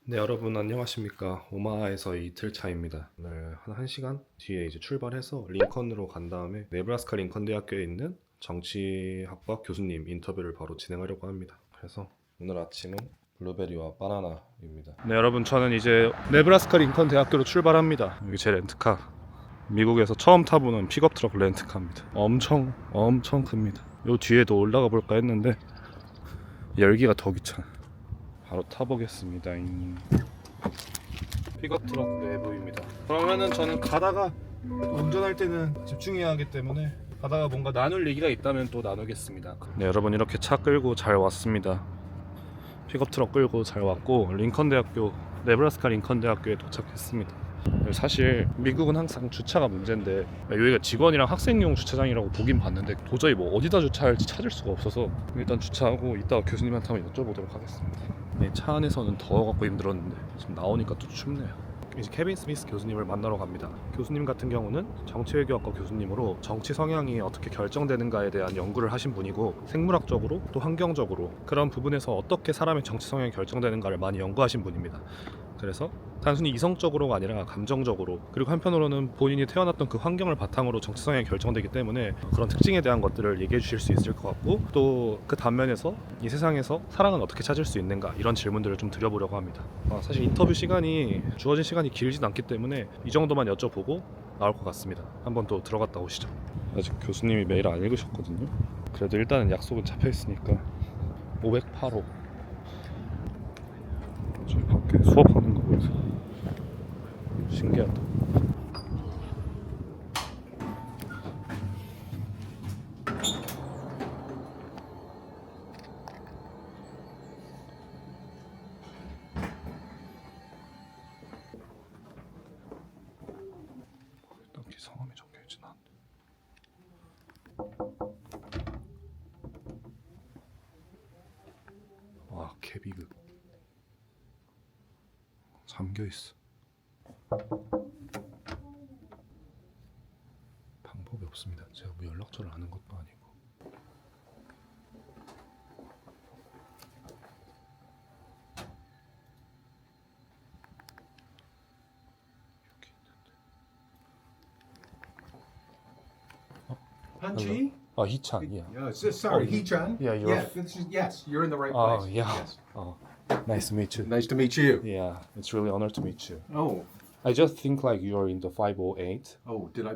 네, 여러분 안녕하십니까. 오마하에서 이틀 차입니다. 오늘 한 1시간 뒤에 이제 출발해서 링컨으로 간 다음에 네브라스카-링컨 대학교에 있는 정치학과 교수님 인터뷰를 바로 진행하려고 합니다. 그래서 오늘 아침은 블루베리와 바나나입니다. 네, 여러분 저는 이제 네브라스카-링컨 대학교로 출발합니다. 여기 제 렌트카. 미국에서 처음 타보는 픽업 트럭 렌트카입니다. 엄청 큽니다. 요 뒤에도 올라가 볼까 했는데 열기가 더 귀찮아. 바로 타보겠습니다. 픽업 트럭 내부입니다. 그러면은 저는 가다가 운전할 때는 집중해야 하기 때문에 가다가 뭔가 나눌 얘기가 있다면 또 나누겠습니다. 네, 여러분 이렇게 차 끌고 잘 왔습니다. 픽업 트럭 끌고 잘 왔고 링컨 대학교, 네브라스카 링컨 대학교에 도착했습니다. 사실 미국은 항상 주차가 문제인데 여기가 직원이랑 학생용 주차장이라고 보긴 봤는데 도저히 뭐 어디다 주차할지 찾을 수가 없어서 일단 주차하고 이따가 교수님한테 한번 여쭤보도록 하겠습니다. 네, 차 안에서는 더워갖고 힘들었는데 지금 나오니까 또 춥네요. 이제 케빈 스미스 교수님을 만나러 갑니다. 교수님 같은 경우는 정치외교학과 교수님으로 정치 성향이 어떻게 결정되는가에 대한 연구를 하신 분이고 생물학적으로 또 환경적으로 그런 부분에서 어떻게 사람의 정치 성향이 결정되는가를 많이 연구하신 분입니다. 그래서 단순히 이성적으로가 아니라 감정적으로 그리고 한편으로는 본인이 태어났던 그 환경을 바탕으로 정치 성향이 결정되기 때문에 그런 특징에 대한 것들을 얘기해 주실 수 있을 것 같고 또 그 단면에서 이 세상에서 사랑은 어떻게 찾을 수 있는가 이런 질문들을 좀 드려보려고 합니다. 사실 인터뷰 시간이 주어진 시간이 길진 않기 때문에 이 정도만 여쭤보고 나올 것 같습니다. 한번 또 들어갔다 오시죠. 아직 교수님이 메일 안 읽으셨거든요. 그래도 일단은 약속은 잡혀 있으니까 508호 저기 밖에 수업하는 거 보여서 신기하다. 딱히 성함이 적혀있진 않은데. 와, 개비극 잠겨있어. 방법이 없습니다. 제가 뭐 연락처를 아는 것도 아니고. 여기 있는데. Hanchi? Oh, Hee-chan, yeah. Sorry, Hee-chan? Yeah, you're... Yes, you're in the right Oh, place. yeah. Yes. Oh, nice to meet you. Nice to meet you. Yeah, it's really an honor to meet you. Oh, I just think like you're in the 508. did I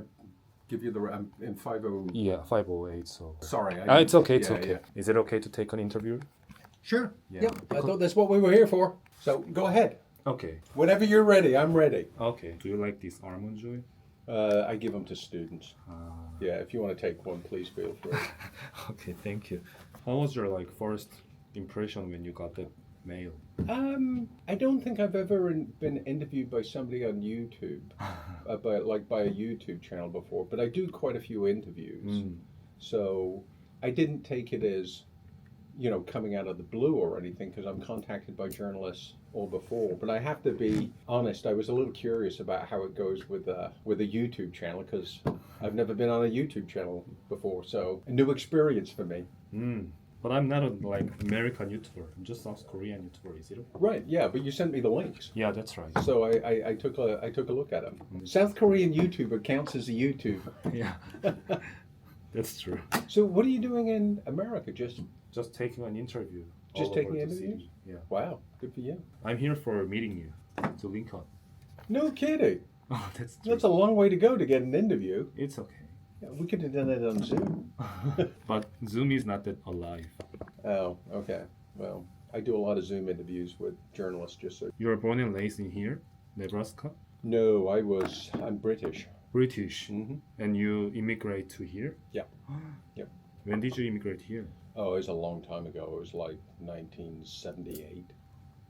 give you the... I'm in 50... Yeah, 508, so... Sorry. It's okay, it's yeah, okay. yeah. Is it okay to take an interview? Sure. Yeah. Yep. I thought that's what we were here for. So go ahead. Okay. Whenever you're ready, I'm ready. Okay. Do you like this almond joy? I give them to students. Yeah, if you want to take one, please feel free. Okay, thank you. How was your like first impression when you got the mail? I don't think I've ever been interviewed by somebody on YouTube, by a YouTube channel before, but I do quite a few interviews. So I didn't take it as, coming out of the blue or anything, because I'm contacted by journalists all before. But I have to be honest, I was a little curious about how it goes with a YouTube channel, because I've never been on a YouTube channel before, so a new experience for me. But I'm not a like American YouTuber. I'm just South Korean YouTuber. Is it? Right, yeah, but you sent me the links. Yeah, that's right. So I took a look at them. South Korean YouTuber counts as a YouTube. Yeah, that's true. So what are you doing in America? Just taking an interview. Just all taking over the interviews? city. Yeah. Wow, good for you. I'm here for meeting you to Lincoln. No kidding. Oh, that's true. That's a long way to go to get an interview. It's okay. Yeah, we could have done it on Zoom. But Zoom is not that alive. Oh, okay. Well, I do a lot of Zoom interviews with journalists, just so. You were born and raised in here, Nebraska? No, I'm British. British. Mm-hmm. And you immigrate to here? Yeah. Yep. When did you immigrate here? Oh, it was a long time ago. It was like 1978.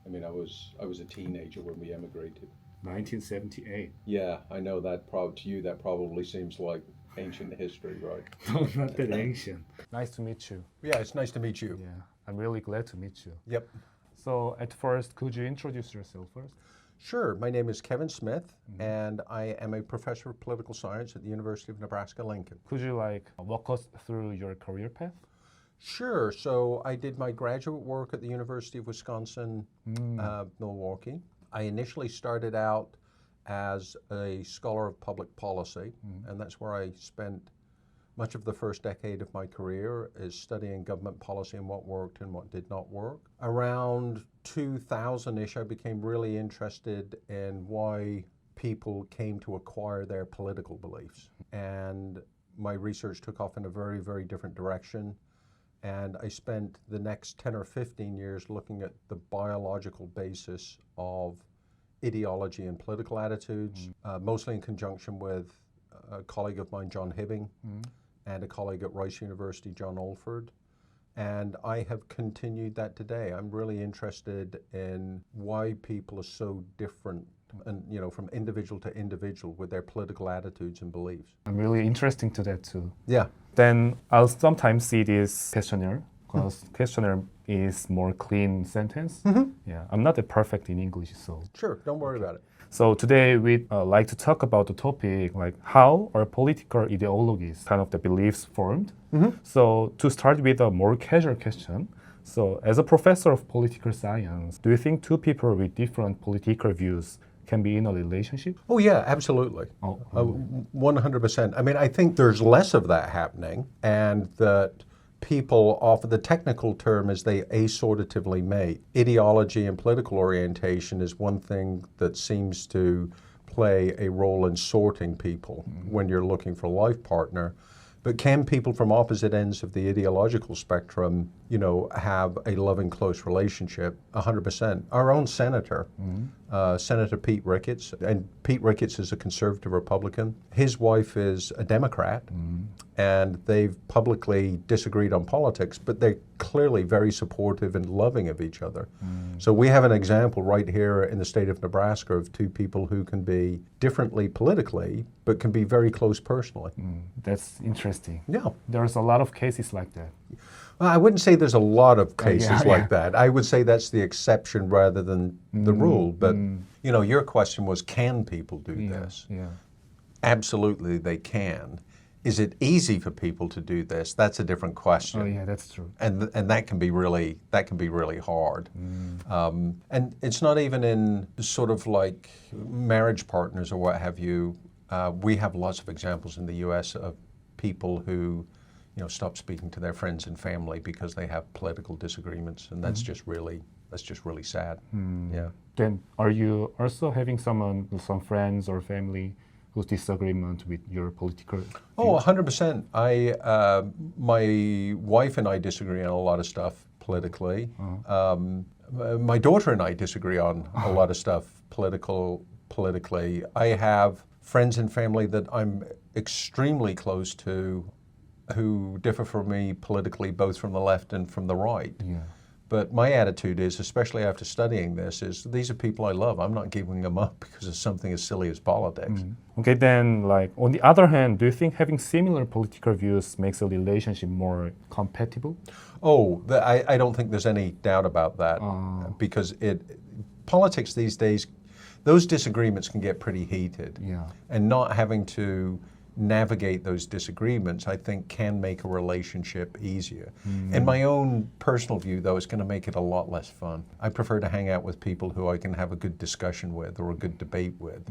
I mean, I was a teenager when we emigrated. 1978. Yeah, I know that. To you, that probably seems like ancient history, right? No, not that ancient. Nice to meet you. Yeah, it's nice to meet you. Yeah, I'm really glad to meet you. Yep. So at first, could you introduce yourself first? Sure. My name is Kevin Smith, and I am a professor of political science at the University of Nebraska-Lincoln. Could you like walk us through your career path? Sure. So I did my graduate work at the University of Wisconsin, Milwaukee. I initially started out as a scholar of public policy, and that's where I spent much of the first decade of my career is studying government policy and what worked and what did not work. Around 2000-ish, I became really interested in why people came to acquire their political beliefs. And my research took off in a very, very different direction. And I spent the next 10 or 15 years looking at the biological basis of ideology and political attitudes, mostly in conjunction with a colleague of mine, John Hibbing, and a colleague at Rice University, John Olford. And I have continued that today. I'm really interested in why people are so different and, you know, from individual to individual with their political attitudes and beliefs. I'm really interested to that too. Yeah. Then I'll sometimes see this questionnaire because questionnaire is more clean sentence. Yeah, I'm not that perfect in English, so. Sure, don't worry about it. So today we'd like to talk about the topic like how are political ideologies, kind of the beliefs formed. So to start with a more casual question, so as a professor of political science, do you think two people with different political views can be in a relationship? Oh yeah, absolutely. 100%. I mean, I think there's less of that happening, and that people often, the technical term is they assortatively mate. Ideology and political orientation is one thing that seems to play a role in sorting people when you're looking for a life partner. But can people from opposite ends of the ideological spectrum, you know, have a loving, close relationship? 100%. Our own senator, Senator Pete Ricketts, and Pete Ricketts is a conservative Republican. His wife is a Democrat, and they've publicly disagreed on politics, but they're clearly very supportive and loving of each other. So we have an example right here in the state of Nebraska of two people who can be differently politically, but can be very close personally. That's interesting. Yeah. There's a lot of cases like that. Well, I wouldn't say there's a lot of cases yeah. like that. I would say that's the exception rather than the rule. But, you know, your question was, can people do this? Yeah. Absolutely, they can. Is it easy for people to do this? That's a different question. Oh yeah, that's true. And that can be really hard. And it's not even in sort of like marriage partners or what have you. We have lots of examples in the U.S. of people who, you know, stop speaking to their friends and family because they have political disagreements, and that's just really sad. Yeah. Then are you also having some friends or family whose disagreement with your political views? Oh, 100%. My wife and I disagree on a lot of stuff politically. My daughter and I disagree on a lot of stuff politically. I have friends and family that I'm extremely close to who differ from me politically, both from the left and from the right. Yeah. But my attitude is, especially after studying this, is these are people I love. I'm not giving them up because of something as silly as politics. Okay, then, like, on the other hand, do you think having similar political views makes a relationship more compatible? Oh, I don't think there's any doubt about that, because politics these days, those disagreements can get pretty heated. Yeah. And not having to navigate those disagreements, I think, can make a relationship easier. In my own personal view, though, it's going to make it a lot less fun. I prefer to hang out with people who I can have a good discussion with or a good debate with.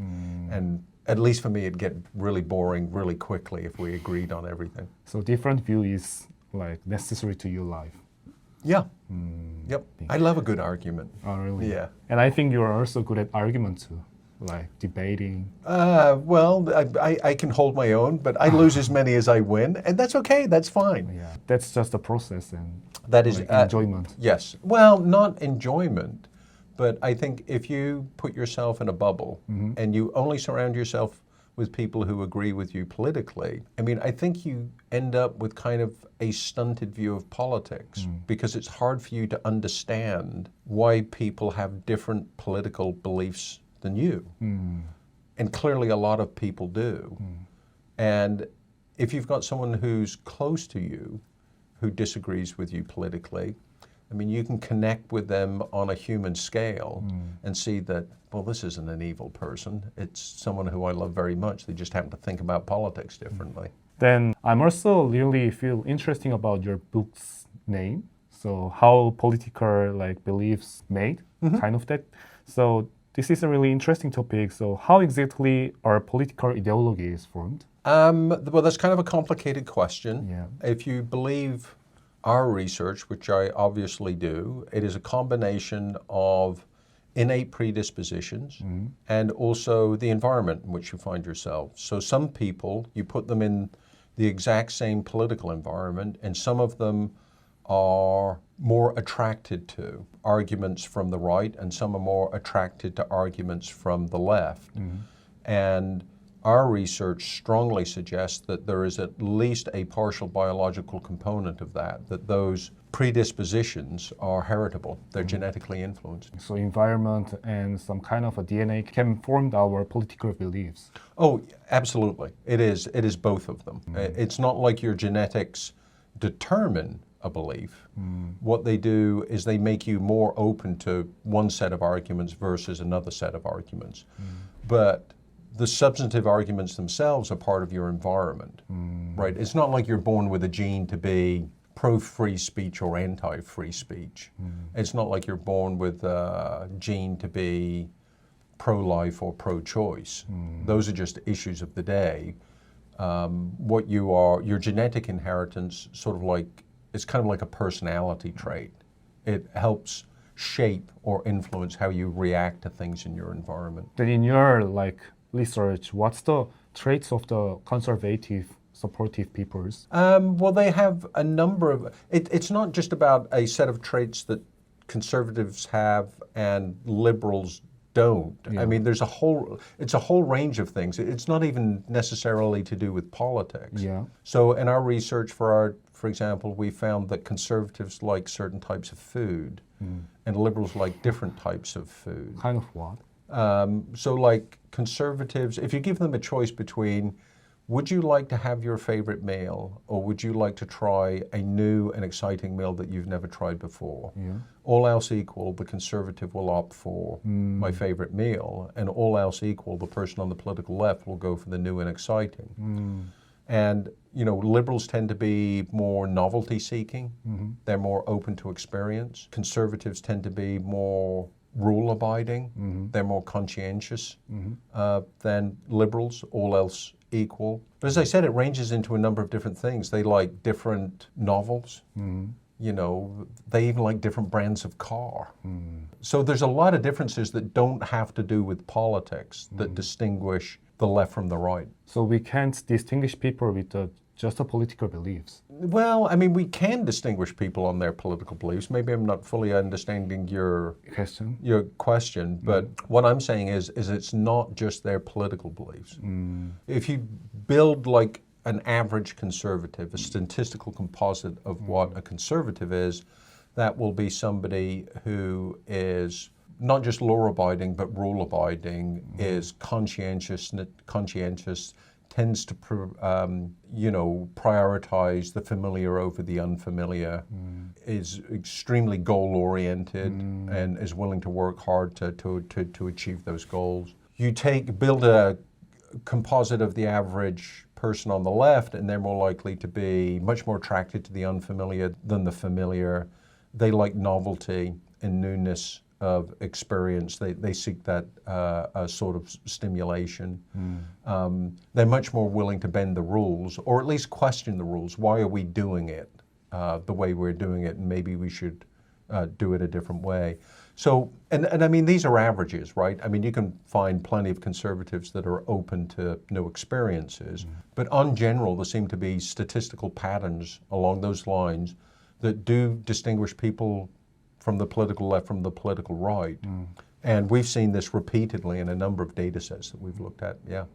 And at least for me, it'd get really boring really quickly if we agreed on everything. So different view is like necessary to your life. Yeah. Yep. I love a good argument. Oh, really? Yeah. And I think you are also good at argument too, like debating. Well, I can hold my own, but I lose as many as I win, and that's okay. That's fine. Yeah, that's just a process and That is like enjoyment. Yes. Well, not enjoyment, but I think if you put yourself in a bubble and you only surround yourself with people who agree with you politically, I mean, I think you end up with kind of a stunted view of politics because it's hard for you to understand why people have different political beliefs than you. And clearly a lot of people do. And if you've got someone who's close to you who disagrees with you politically, I mean, you can connect with them on a human scale and see that, well, this isn't an evil person. It's someone who I love very much. They just happen to think about politics differently. Then I'm also really feel interesting about your book's name. So how political like beliefs made, kind of that. So this is a really interesting topic. So how exactly are political ideologies formed? Well, that's kind of a complicated question. Yeah. If you believe our research, which I obviously do, it is a combination of innate predispositions and also the environment in which you find yourself. So some people, you put them in the exact same political environment, and some of them are more attracted to arguments from the right, and some are more attracted to arguments from the left. And our research strongly suggests that there is at least a partial biological component of that those predispositions are heritable, they're genetically influenced. So environment and some kind of a DNA can form our political beliefs. Oh, absolutely. It is both of them. It's not like your genetics determine a belief. What they do is they make you more open to one set of arguments versus another set of arguments. But the substantive arguments themselves are part of your environment, right? It's not like you're born with a gene to be pro-free speech or anti-free speech. It's not like you're born with a gene to be pro-life or pro-choice. Those are just issues of the day. What you are, your genetic inheritance, sort of like, it's kind of like a personality trait. It helps shape or influence how you react to things in your environment. Then in your like research, what's the traits of the conservative, supportive peoples? Well, they have a number of, it's not just about a set of traits that conservatives have and liberals don't. Yeah. I mean, it's a whole range of things. It's not even necessarily to do with politics. Yeah. So in our research for example, we found that conservatives like certain types of food and liberals like different types of food. Kind of what? So like conservatives, if you give them a choice between, would you like to have your favorite meal or would you like to try a new and exciting meal that you've never tried before? Yeah. All else equal, the conservative will opt for my favorite meal, and all else equal, the person on the political left will go for the new and exciting. And, you know, liberals tend to be more novelty seeking. They're more open to experience. Conservatives tend to be more rule abiding. They're more conscientious than liberals, all else equal. But as I said, it ranges into a number of different things. They like different novels. You know, they even like different brands of car. So there's a lot of differences that don't have to do with politics that distinguish the left from the right. So we can't distinguish people with just the political beliefs. Well, I mean, we can distinguish people on their political beliefs. Maybe I'm not fully understanding your question, but what I'm saying is it's not just their political beliefs. If you build like an average conservative, a statistical composite of what a conservative is, that will be somebody who is not just law-abiding, but rule-abiding, is conscientious, tends to prioritize the familiar over the unfamiliar, is extremely goal-oriented, and is willing to work hard to achieve those goals. You build a composite of the average person on the left, and they're more likely to be much more attracted to the unfamiliar than the familiar. They like novelty and newness of experience. They seek that sort of stimulation. They're much more willing to bend the rules, or at least question the rules. Why are we doing it the way we're doing it, and maybe we should do it a different way? So, and I mean, these are averages, right? I mean, you can find plenty of conservatives that are open to new experiences, but in general, there seem to be statistical patterns along those lines that do distinguish people from the political left from the political right. And we've seen this repeatedly in a number of data sets that we've looked at, yeah.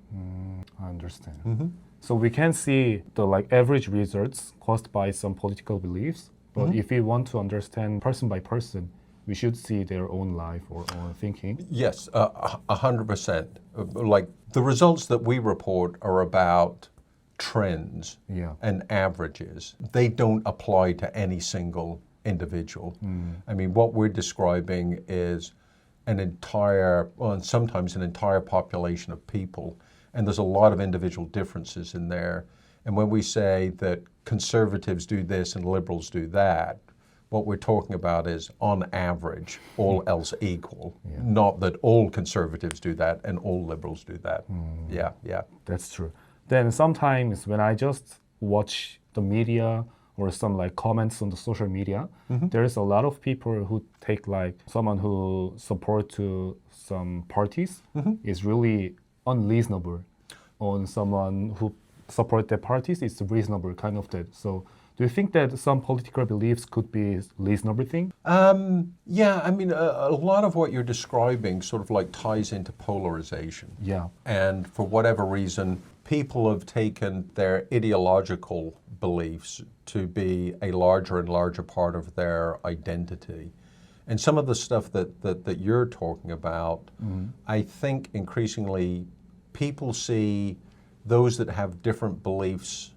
I understand. So we can see the average results caused by some political beliefs, but if we want to understand person by person, we should see their own life or own thinking. Yes, 100%. Like the results that we report are about trends and averages. They don't apply to any single individual. I mean, what we're describing is an entire, well, sometimes an entire population of people, and there's a lot of individual differences in there. And when we say that conservatives do this and liberals do that, what we're talking about is, on average, all else equal. Not that all conservatives do that and all liberals do that. Yeah. That's true. Then sometimes when I just watch the media or some like comments on the social media, there's a lot of people who take like someone who support to some parties is really unreasonable. On someone who support the parties, it's reasonable, kind of that. So do you think that some political beliefs could be reasonable thing? Yeah, I mean, a lot of what you're describing sort of like ties into polarization. Yeah. And for whatever reason, people have taken their ideological beliefs to be a larger and larger part of their identity. And some of the stuff that you're talking about, I think increasingly people see those that have different beliefs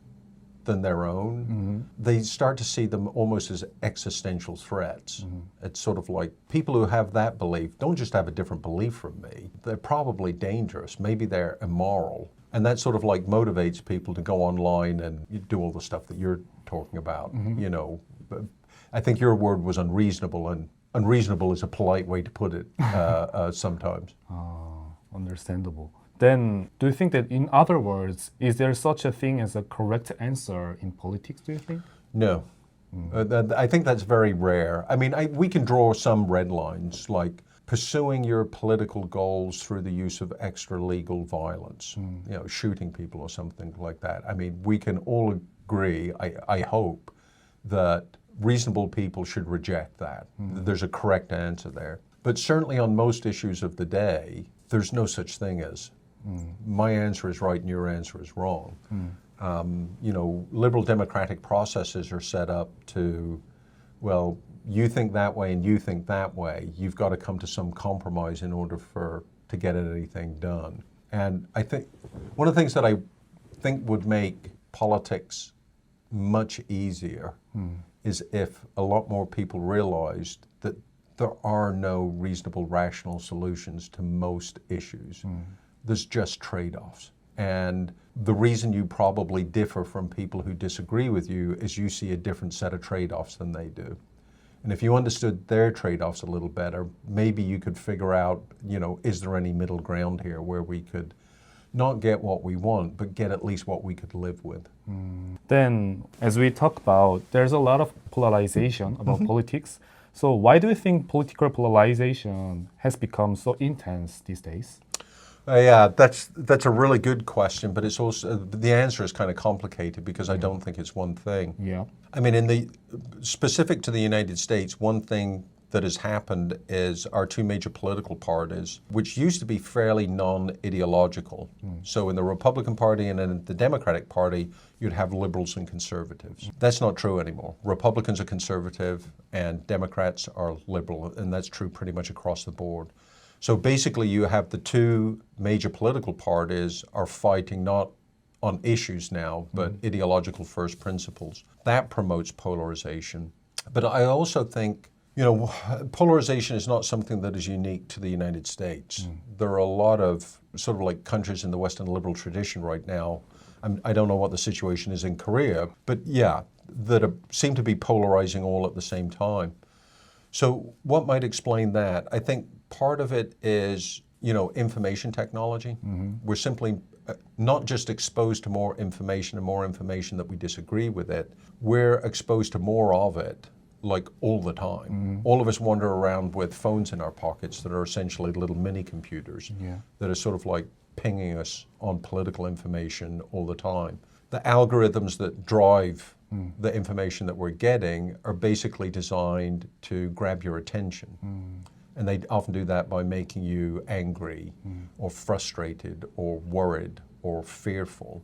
than their own, they start to see them almost as existential threats. It's sort of like people who have that belief don't just have a different belief from me, they're probably dangerous, maybe they're immoral. And that sort of like motivates people to go online and do all the stuff that you're talking about, you know. But I think your word was unreasonable, and unreasonable is a polite way to put it sometimes. Understandable. Then, do you think that, in other words, is there such a thing as a correct answer in politics, do you think? No. I think that's very rare. I mean, we can draw some red lines, like pursuing your political goals through the use of extra-legal violence, you know, shooting people or something like that. I mean, we can all agree, I hope, that reasonable people should reject that. There's a correct answer there. But certainly on most issues of the day, there's no such thing as my answer is right and your answer is wrong. You know, liberal democratic processes are set up to, well, you think that way and you think that way. You've got to come to some compromise in order to get anything done. And I think one of the things that I think would make politics much easier is if a lot more people realized that there are no reasonable, rational solutions to most issues. There's just trade-offs. And the reason you probably differ from people who disagree with you is you see a different set of trade-offs than they do. And if you understood their trade-offs a little better, maybe you could figure out, you know, is there any middle ground here where we could not get what we want, but get at least what we could live with. Then, as we talk about, there's a lot of polarization about politics. So why do you think political polarization has become so intense these days? Yeah, that's a really good question, but it's also, the answer is kind of complicated because I don't think it's one thing. Yeah. I mean, specific to the United States, one thing that has happened is our two major political parties, which used to be fairly non-ideological. So in the Republican Party and in the Democratic Party, you'd have liberals and conservatives. That's not true anymore. Republicans are conservative and Democrats are liberal, and that's true pretty much across the board. So basically you have the two major political parties are fighting not on issues now, but ideological first principles. That promotes polarization. But I also think, you know, polarization is not something that is unique to the United States. There are a lot of sort of like countries in the Western liberal tradition right now. I don't know what the situation is in Korea, but yeah, that seem to be polarizing all at the same time. So what might explain that? I think part of it is, you know, information technology. We're simply not just exposed to more information and more information that we disagree with it. We're exposed to more of it, like all the time. All of us wander around with phones in our pockets that are essentially little mini computers that are sort of like pinging us on political information all the time. The algorithms that drive the information that we're getting are basically designed to grab your attention. And they often do that by making you angry or frustrated or worried or fearful.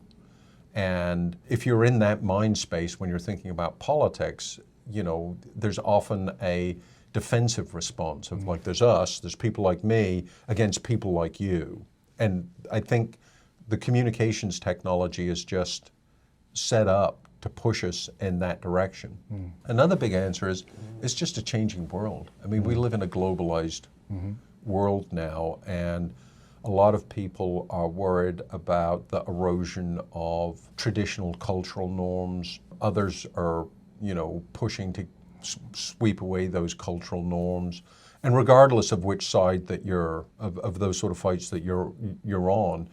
And if you're in that mind space when you're thinking about politics, you know, there's often a defensive response of like, there's people like me against people like you. And I think the communications technology is just set up to push us in that direction. Another big answer is it's just a changing world. I mean, we live in a globalized world now, and a lot of people are worried about the erosion of traditional cultural norms. Others are, you know, pushing to sweep away those cultural norms. And regardless of which side that you're, of those sort of fights that you're on,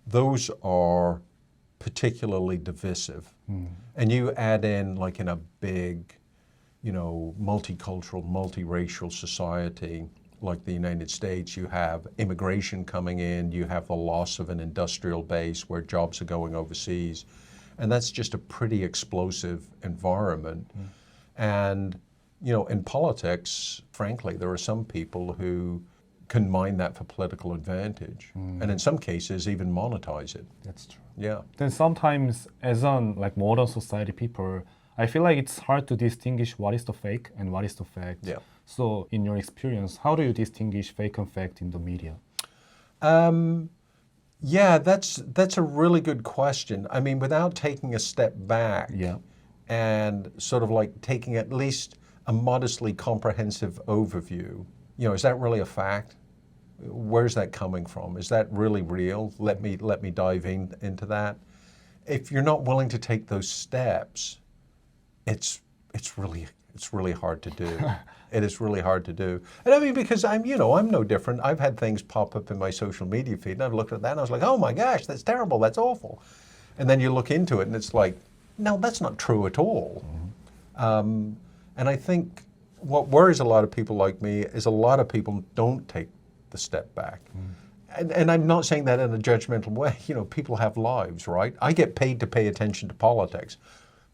those are particularly divisive. And you add in, like in a big, multicultural, multiracial society like the United States, you have immigration coming in, you have the loss of an industrial base where jobs are going overseas. And that's just a pretty explosive environment. And, in politics, frankly, there are some people who can mine that for political advantage. And in some cases, even monetize it. That's true. Yeah. Then sometimes, as on like modern society people, I feel like it's hard to distinguish what is the fake and what is the fact. Yeah. So, in your experience, how do you distinguish fake and fact in the media? Yeah, that's a really good question. I mean, without taking a step back and sort of like taking at least a modestly comprehensive overview, is that really a fact? Where's that coming from? Is that really real? Let me dive into that. If you're not willing to take those steps, it's really hard to do. It is really hard to do. And I mean, because I'm no different. I've had things pop up in my social media feed and I've looked at that and I was like, oh my gosh, that's terrible, that's awful. And then you look into it and it's like, no, that's not true at all. And I think what worries a lot of people like me is a lot of people don't take the step back. And I'm not saying that in a judgmental way. People have lives, right? I get paid to pay attention to politics.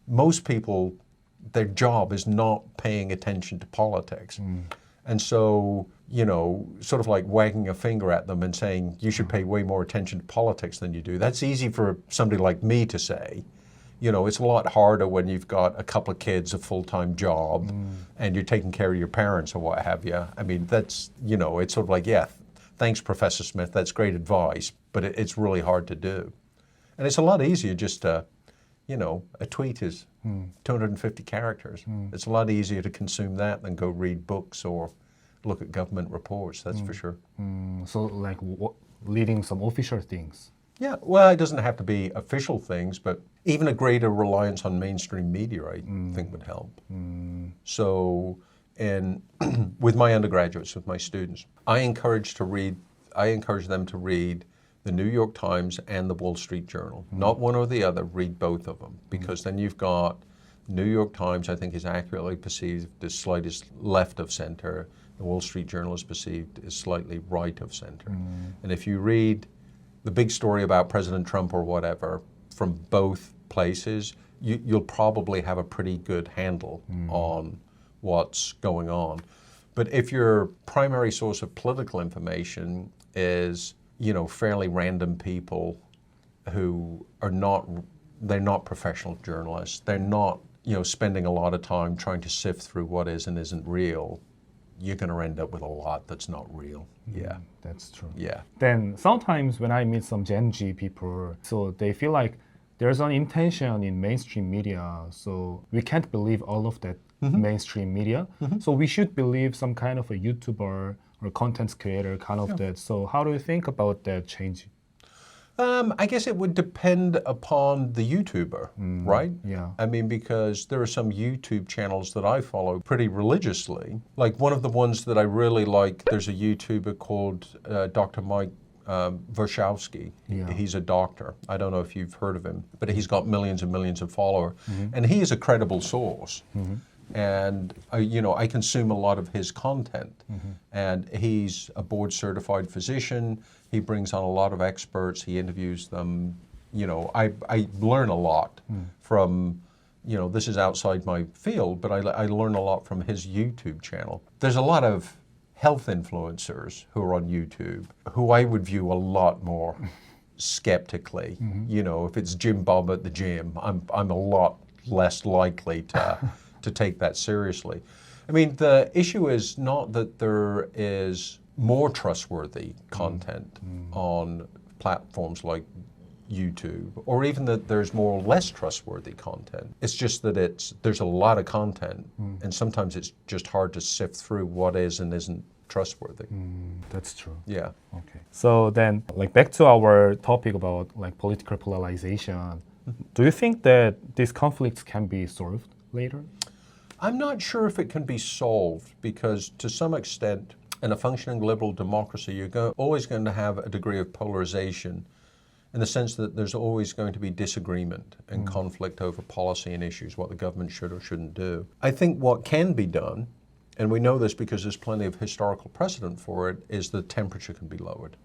Most people, their job is not paying attention to politics. And so, sort of like wagging a finger at them and saying, you should pay way more attention to politics than you do. That's easy for somebody like me to say. It's a lot harder when you've got a couple of kids, a full-time job, and you're taking care of your parents or what have you. I mean, that's, it's sort of like, yeah, thanks, Professor Smith, that's great advice, but it's really hard to do. And it's a lot easier just to, a tweet is 250 characters. It's a lot easier to consume that than go read books or look at government reports, that's for sure. So like reading some official things. Yeah, well, it doesn't have to be official things, but even a greater reliance on mainstream media, I think would help. So, with my undergraduates, with my students, I encourage them to read the New York Times and the Wall Street Journal. Not one or the other, read both of them, because then you've got New York Times, I think, is accurately perceived as slightly left of center. The Wall Street Journal is perceived as slightly right of center. And if you read the big story about President Trump or whatever from both places, you'll probably have a pretty good handle on what's going on. But if your primary source of political information is, fairly random people who are they're not professional journalists, they're not, spending a lot of time trying to sift through what is and isn't real, you're going to end up with a lot that's not real. Yeah. That's true. Yeah. Then sometimes when I meet some Gen Z people, so they feel like there's an intention in mainstream media, so we can't believe all of that mainstream media. So we should believe some kind of a YouTuber or content creator, kind of that. So how do you think about that change? I guess it would depend upon the YouTuber, right? Yeah. I mean, because there are some YouTube channels that I follow pretty religiously. Like one of the ones that I really like, there's a YouTuber called Dr. Mike Warshawski. Yeah. He's a doctor. I don't know if you've heard of him, but he's got millions and millions of followers. And he is a credible source. And, I consume a lot of his content. And he's a board-certified physician. He brings on a lot of experts. He interviews them. I learn a lot from, this is outside my field, but I learn a lot from his YouTube channel. There's a lot of health influencers who are on YouTube who I would view a lot more skeptically. If it's Jim Bob at the gym, I'm a lot less likely to take that seriously. I mean, the issue is not that there is more trustworthy content on platforms like YouTube, or even that there's more or less trustworthy content. It's just that there's a lot of content, and sometimes it's just hard to sift through what is and isn't trustworthy. That's true. Yeah. Okay. So then, back to our topic about political polarization. Do you think that these conflicts can be solved later? I'm not sure if it can be solved because to some extent, in a functioning liberal democracy, you're always going to have a degree of polarization in the sense that there's always going to be disagreement and conflict over policy and issues, what the government should or shouldn't do. I think what can be done, and we know this because there's plenty of historical precedent for it, is the temperature can be lowered.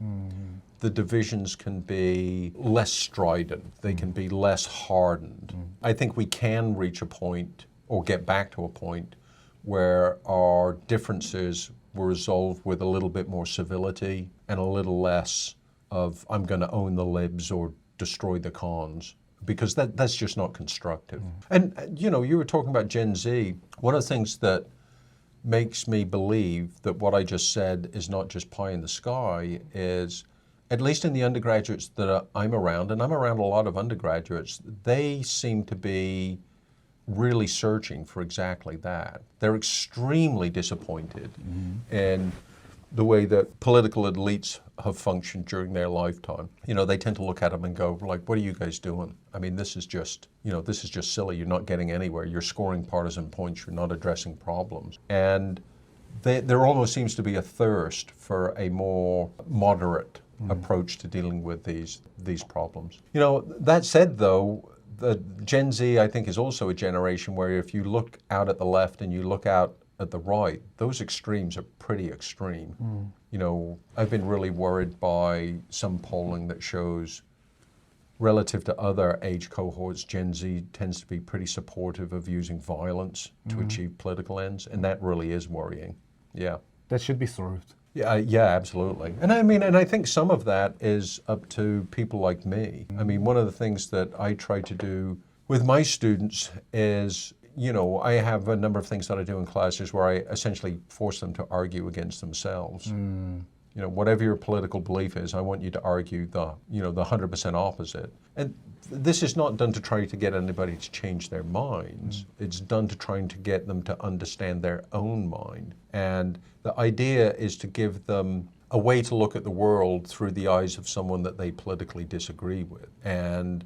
The divisions can be less strident. They can be less hardened. I think we can reach a point or get back to a point where our differences were resolved with a little bit more civility and a little less of I'm going to own the libs or destroy the cons, because that's just not constructive. And you know, you were talking about Gen Z. One of the things that makes me believe that what I just said is not just pie in the sky is, at least in the undergraduates that I'm around, and I'm around a lot of undergraduates, they seem to be really searching for exactly that. They're extremely disappointed in the way that political elites have functioned during their lifetime. You know, they tend to look at them and go, like, what are you guys doing? I mean, this is just, you know, this is just silly. You're not getting anywhere. You're scoring partisan points. You're not addressing problems. And there almost seems to be a thirst for a more moderate approach to dealing with these problems. You know, that said, though, the Gen Z, I think, is also a generation where if you look out at the left and you look out at the right, those extremes are pretty extreme. You know, I've been really worried by some polling that shows relative to other age cohorts, Gen Z tends to be pretty supportive of using violence to achieve political ends, and that really is worrying. Yeah. That should be solved. Yeah, absolutely. And I mean, and I think some of that is up to people like me. I mean, one of the things that I try to do with my students is, you know, I have a number of things that I do in classes where I essentially force them to argue against themselves. You know, whatever your political belief is, I want you to argue the 100% opposite. And this is not done to try to get anybody to change their minds. It's done to trying to get them to understand their own mind. And the idea is to give them a way to look at the world through the eyes of someone that they politically disagree with, and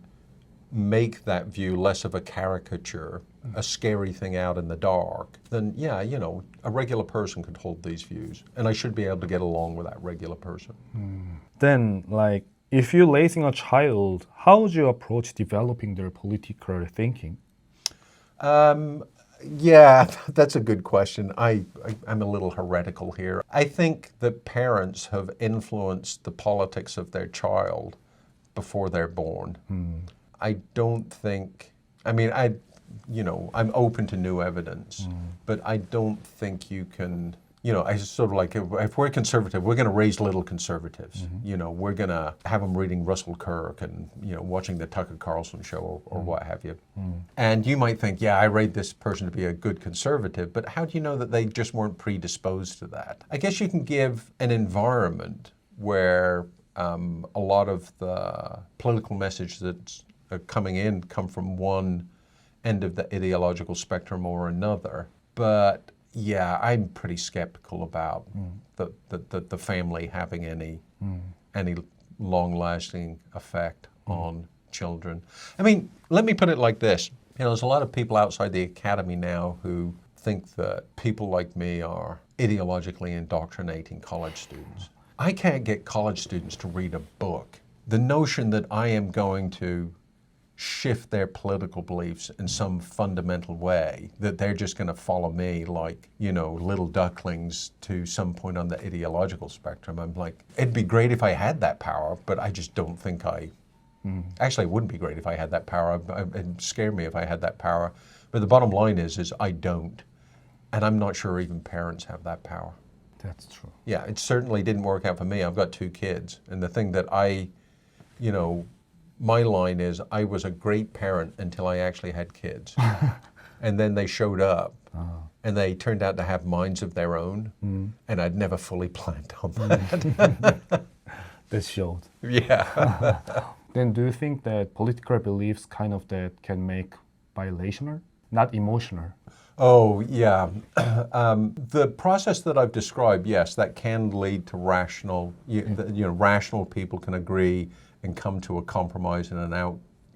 make that view less of a caricature, a scary thing out in the dark, then yeah, you know, a regular person could hold these views, and I should be able to get along with that regular person. Then, like, if you're raising a child, how would you approach developing their political thinking? Yeah, that's a good question. I'm a little heretical here. I think that parents have influenced the politics of their child before they're born. I don't think, I mean, I'm open to new evidence, but I don't think you can, you know, I sort of like, if we're conservative, we're going to raise little conservatives. You know, we're going to have them reading Russell Kirk and, you know, watching the Tucker Carlson show or what have you. And you might think, yeah, I rate this person to be a good conservative, but how do you know that they just weren't predisposed to that? I guess you can give an environment where a lot of the political message that's coming in come from one end of the ideological spectrum or another. But yeah, I'm pretty skeptical about the family having any long-lasting effect on children. I mean, let me put it like this. You know, there's a lot of people outside the academy now who think that people like me are ideologically indoctrinating college students. I can't get college students to read a book. The notion that I am going to shift their political beliefs in some fundamental way, that they're just going to follow me like, you know, little ducklings to some point on the ideological spectrum. I'm like, it'd be great if I had that power, but I just don't think Actually, it wouldn't be great if I had that power. It'd scare me if I had that power. But the bottom line is I don't. And I'm not sure even parents have that power. That's true. Yeah, it certainly didn't work out for me. I've got 2 kids. And the thing that my line is, I was a great parent until I actually had kids. And then they showed up, and they turned out to have minds of their own, and I'd never fully planned on that. That showed. Yeah. Then do you think that political beliefs kind of that can make violational, not emotional? Oh, yeah. The process that I've described, yes, that can lead to rational, rational people can agree and come to a compromise and an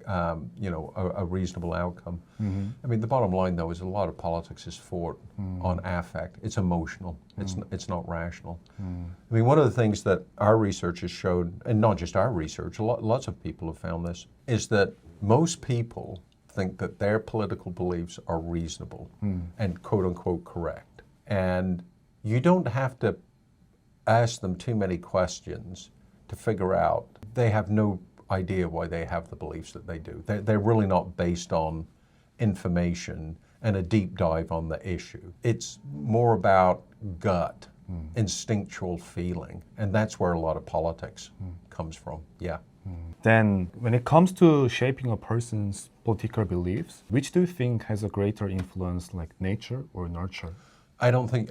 a reasonable outcome. I mean, the bottom line, though, is a lot of politics is fought on affect. It's emotional. It's not rational. I mean, one of the things that our research has showed, and not just our research, lots of people have found this, is that most people think that their political beliefs are reasonable and quote-unquote correct. And you don't have to ask them too many questions to figure out they have no idea why they have the beliefs that they do. They're really not based on information and a deep dive on the issue. It's more about gut, instinctual feeling, and that's where a lot of politics comes from. Yeah. Then, when it comes to shaping a person's political beliefs, which do you think has a greater influence, like nature or nurture? I don't think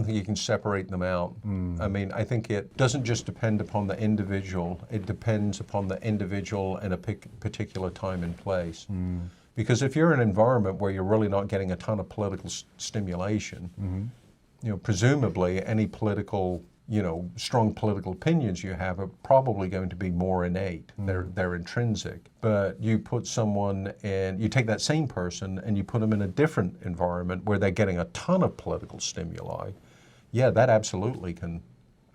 you can separate them out. I mean, I think it doesn't just depend upon the individual. It depends upon the individual and a particular time and place. Because if you're in an environment where you're really not getting a ton of political stimulation, presumably any political, strong political opinions you have are probably going to be more innate. They're intrinsic. But you put someone in, you take that same person and you put them in a different environment where they're getting a ton of political stimuli. Yeah, that absolutely can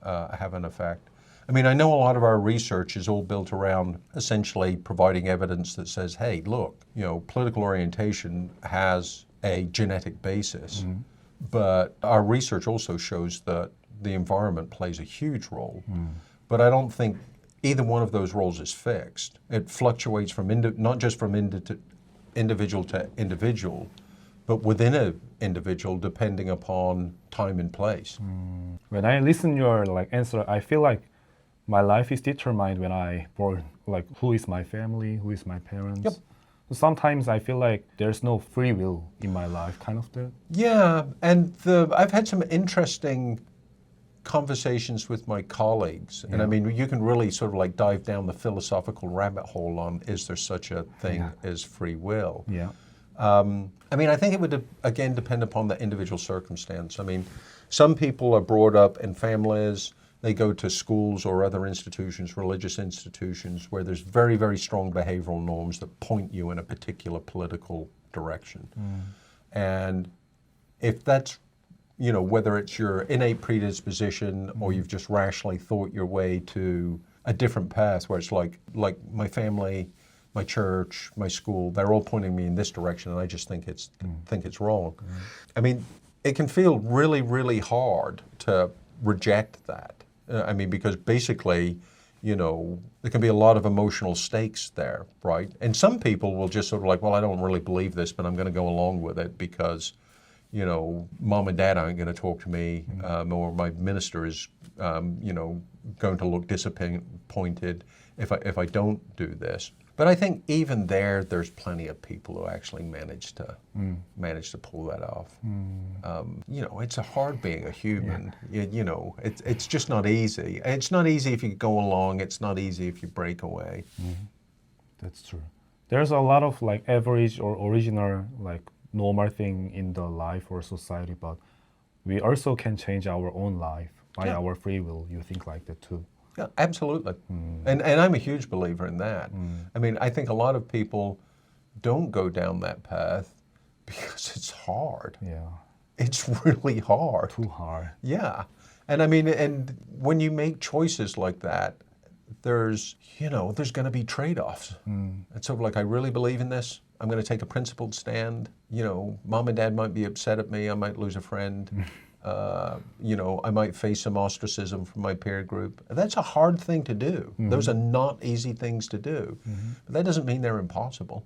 have an effect. I mean, I know a lot of our research is all built around essentially providing evidence that says, hey, look, political orientation has a genetic basis. But our research also shows that the environment plays a huge role. But I don't think either one of those roles is fixed. It fluctuates from not just from individual to individual, but within an individual depending upon time and place. When I listen your answer, I feel like my life is determined when I born. Like, who is my family, who is my parents. Yep. Sometimes I feel like there's no free will in my life, kind of that. Yeah, and I've had some interesting conversations with my colleagues, and I mean, you can really sort of dive down the philosophical rabbit hole on, is there such a thing as free will? Yeah. I mean, I think it would, again, depend upon the individual circumstance. I mean, some people are brought up in families, they go to schools or other institutions, religious institutions, where there's very, very strong behavioral norms that point you in a particular political direction. And if that's, whether it's your innate predisposition or you've just rationally thought your way to a different path where it's like my family, my church, my school, they're all pointing me in this direction and I just think it's wrong. I mean, it can feel really, really hard to reject that. I mean, because basically, there can be a lot of emotional stakes there, right? And some people will just sort of well, I don't really believe this, but I'm going to go along with it because, mom and dad aren't going to talk to me, or my minister is, going to look disappointed if I don't do this. But I think even there's plenty of people who actually manage to pull that off. It's hard being a human. It's just not easy. It's not easy if you go along. It's not easy if you break away. That's true. There's a lot of average or original normal thing in the life or society, but we also can change our own life by our free will. You think like that too? Yeah, absolutely. And I'm a huge believer in that. I mean, I think a lot of people don't go down that path because it's hard. Yeah. It's really hard. Too hard. Yeah. And I mean, and when you make choices like that, there's going to be trade-offs. It's sort of I really believe in this. I'm going to take a principled stand. Mom and dad might be upset at me. I might lose a friend. I might face some ostracism from my peer group. That's a hard thing to do. Those are not easy things to do. But that doesn't mean they're impossible.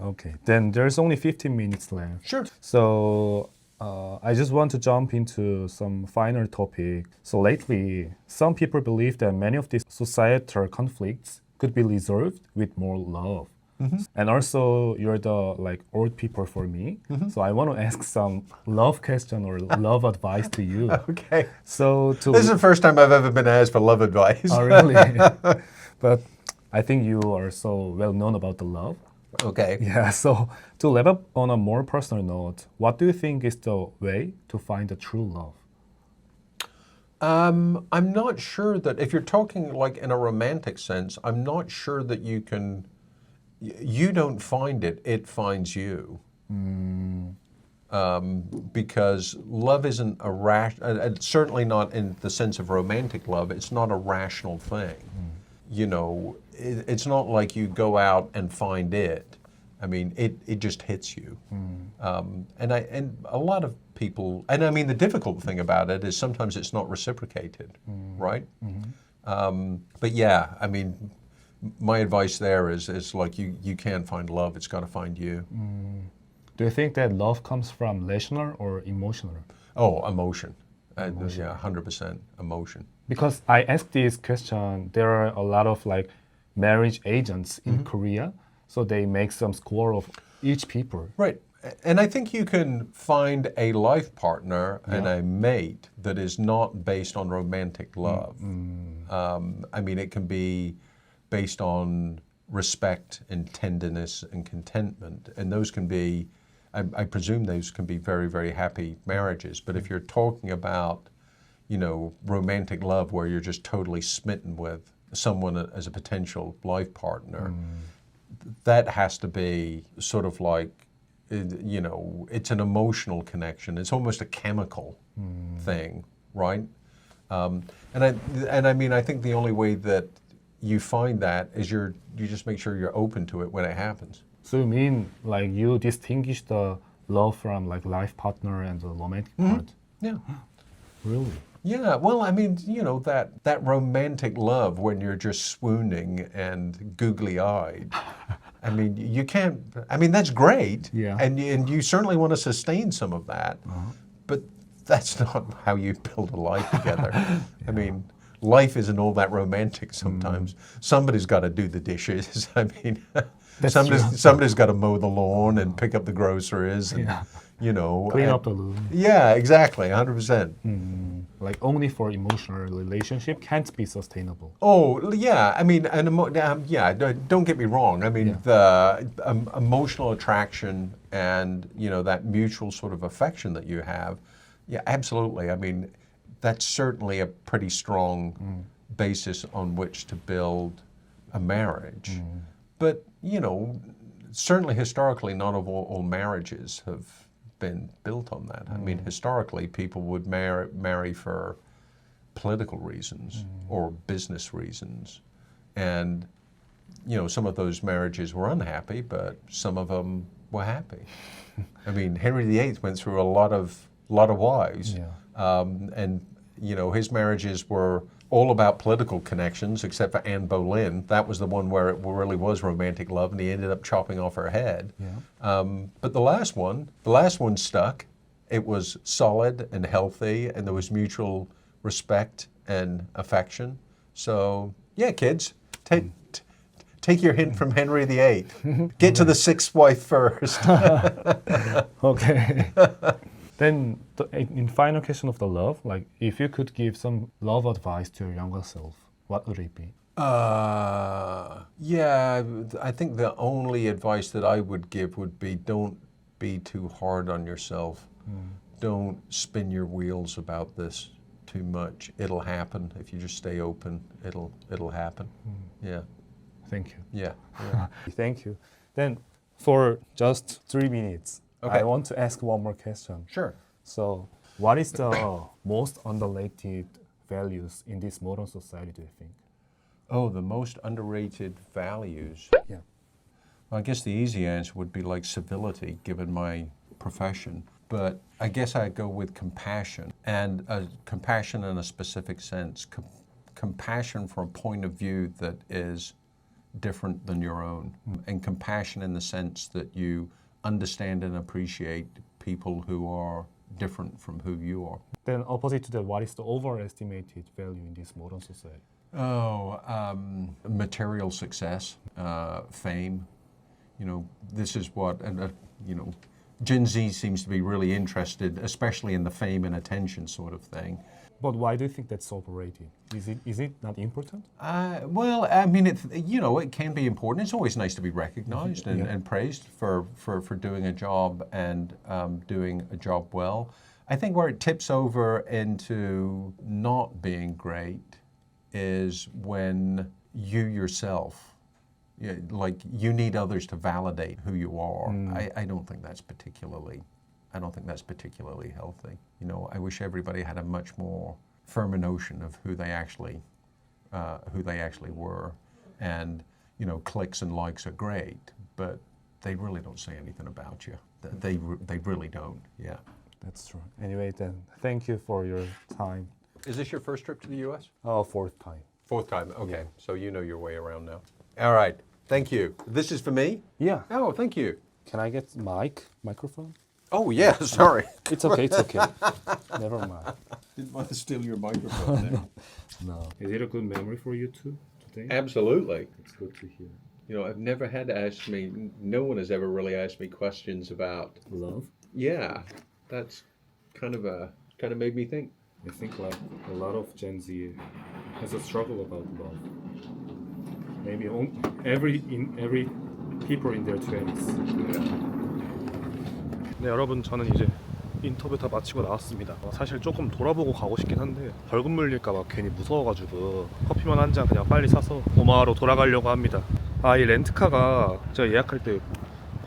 Okay, then there's only 15 minutes left. Sure. So I just want to jump into some final topic. So lately, some people believe that many of these societal conflicts could be resolved with more love. And also, you're the old people for me. So I want to ask some love question or love advice to you. Okay. So this is the first time I've ever been asked for love advice. Oh, really? But I think you are so well known about the love. Okay. Yeah. So to wrap up on a more personal note, what do you think is the way to find the true love? I'm not sure that if you're talking in a romantic sense, I'm not sure that you can you don't find it, it finds you. Because love isn't certainly not in the sense of romantic love, it's not a rational thing. You know, it's not like you go out and find it. I mean, it just hits you. And a lot of people, and I mean, the difficult thing about it is sometimes it's not reciprocated, right? But yeah, I mean, my advice there is like you can't find love, it's got to find you. Do you think that love comes from rational or emotional? Oh, emotion. Yeah, 100% emotion. Because I asked this question, there are a lot of like marriage agents in Korea, so they make some score of each people. Right. And I think you can find a life partner and a mate that is not based on romantic love. I mean, it can be based on respect and tenderness and contentment. And those can be, I presume those can be very, very happy marriages. But if you're talking about, you know, romantic love where you're just totally smitten with someone as a potential life partner, that has to be sort of like, you know, it's an emotional connection. It's almost a chemical thing, right? And I mean, I think the only way that you find that is you just make sure you're open to it when it happens. So you mean like you distinguish the love from like life partner and the romantic part? Yeah. Really? Yeah, well, I mean, you know, that romantic love when you're just swooning and googly-eyed. I mean, you can't, I mean, that's great. Yeah. And you certainly want to sustain some of that. But that's not how you build a life together. I mean, life isn't all that romantic sometimes. Somebody's got to do the dishes. I mean, somebody's got to mow the lawn and pick up the groceries and, you know. Clean up the room. Yeah, exactly, 100%. Like only for emotional relationship can't be sustainable. Oh, yeah, I mean, don't get me wrong. I mean, the emotional attraction and, you know, that mutual sort of affection that you have, yeah, absolutely. I mean, that's certainly a pretty strong basis on which to build a marriage. But, you know, certainly historically, not all marriages have been built on that. I mean, historically, people would marry for political reasons or business reasons. And, you know, some of those marriages were unhappy, but some of them were happy. I mean, Henry VIII went through a lot of wives. And, you know, his marriages were all about political connections, except for Anne Boleyn. That was the one where it really was romantic love, and he ended up chopping off her head. But the last one stuck. It was solid and healthy, and there was mutual respect and affection. So, yeah, kids, take your hint from Henry VIII. Get to the sixth wife first. Okay. Then, in final question of the love, like if you could give some love advice to your younger self, what would it be? Yeah, I think the only advice that I would give would be don't be too hard on yourself. Don't spin your wheels about this too much. It'll happen if you just stay open. It'll happen. Yeah. Thank you. Yeah. Thank you. Then, for just 3 minutes, Okay. I want to ask one more question. Sure. So, what is the most underrated values in this modern society, do you think? Oh, the most underrated values. Yeah. Well, I guess the easy answer would be like civility, given my profession. But I guess I'd go with compassion, and compassion in a specific sense. Compassion from a point of view that is different than your own. And compassion in the sense that you understand and appreciate people who are different from who you are. Then opposite to that, what is the overestimated value in this modern society? Oh, material success, fame. You know, this is what, you know, Gen Z seems to be really interested, especially in the fame and attention sort of thing. But why do you think that's overrated? Is it not important? Well, I mean, you know, it can be important. It's always nice to be recognized and praised for doing a job and doing a job well. I think where it tips over into not being great is when you yourself Yeah, like you need others to validate who you are. I don't think that's particularly healthy. You know, I wish everybody had a much more firmer notion of who they actually were. And you know, clicks and likes are great, but they really don't say anything about you. They really don't. Yeah. That's true. Anyway, then, thank you for your time. Is this your first trip to the U.S.? Oh, fourth time. Fourth time. Okay, Yeah. so you know your way around now. All right. Thank you. This is for me? Yeah. Oh, thank you. Can I get microphone? Oh, yeah, sorry. It's okay, it's okay. Never mind. Didn't want to steal your microphone there. No. Is it a good memory for you too today? Absolutely. It's good to hear. You know, I've never had to ask me, no one has ever really asked me questions about, Love? yeah, that's kind of made me think. I think like a lot of Gen Z has a struggle about love. Maybe every people in their 20s. 네, 여러분, 저는 이제 인터뷰 다 마치고 나왔습니다. 사실 조금 돌아보고 가고 싶긴 한데 벌금 물릴까봐 괜히 무서워가지고 커피만 한 잔 그냥 빨리 사서 오마하로 돌아가려고 합니다. 이 렌트카가 제가 예약할 때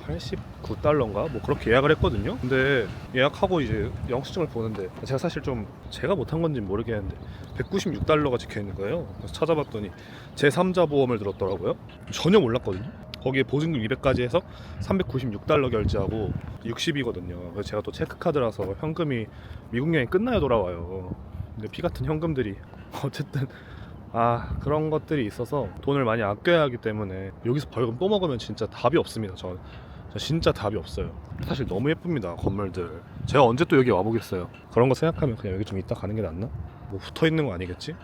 $89인가? 뭐 그렇게 예약을 했거든요. 근데 예약하고 이제 영수증을 보는데 제가 사실 좀 제가 못한 건지는 모르겠는데 $196가 찍혀있는 거예요. 그래서 찾아봤더니 제3자 보험을 들었더라고요. 전혀 몰랐거든요. 거기에 보증금 200까지 해서 $396 결제하고 60이거든요. 그래서 제가 또 체크카드라서 현금이 미국 여행 끝나야 돌아와요. 근데 피 같은 현금들이 어쨌든 그런 것들이 있어서 돈을 많이 아껴야 하기 때문에 여기서 벌금 또 먹으면 진짜 답이 없습니다. 저 진짜 답이 없어요. 사실 너무 예쁩니다, 건물들. 제가 언제 또 여기 와보겠어요. 그런 거 생각하면 그냥 여기 좀 있다 가는 게 낫나? 뭐 붙어있는 거 아니겠지?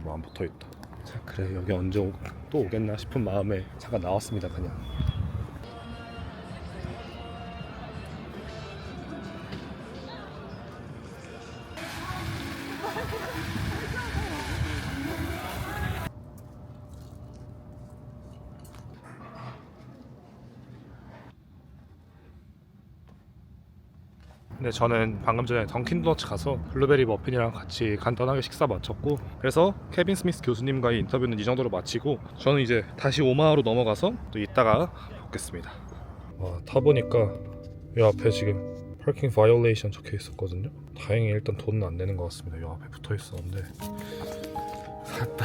뭐 안 붙어있다. 자, 그래, 여기 언제 또 오겠나 싶은 마음에 잠깐 나왔습니다, 그냥. 네, 저는 방금 전에 던킨도너츠 가서 블루베리 머핀이랑 같이 간단하게 식사 마쳤고, 그래서 케빈 스미스 교수님과의 인터뷰는 이 정도로 마치고 저는 이제 다시 오마하로 넘어가서 또 이따가 뵙겠습니다. 타보니까 이 앞에 지금 파킹 바이올레이션 적혀 있었거든요. 다행히 일단 돈은 안 내는 것 같습니다. 이 앞에 붙어 있었는데 샀다.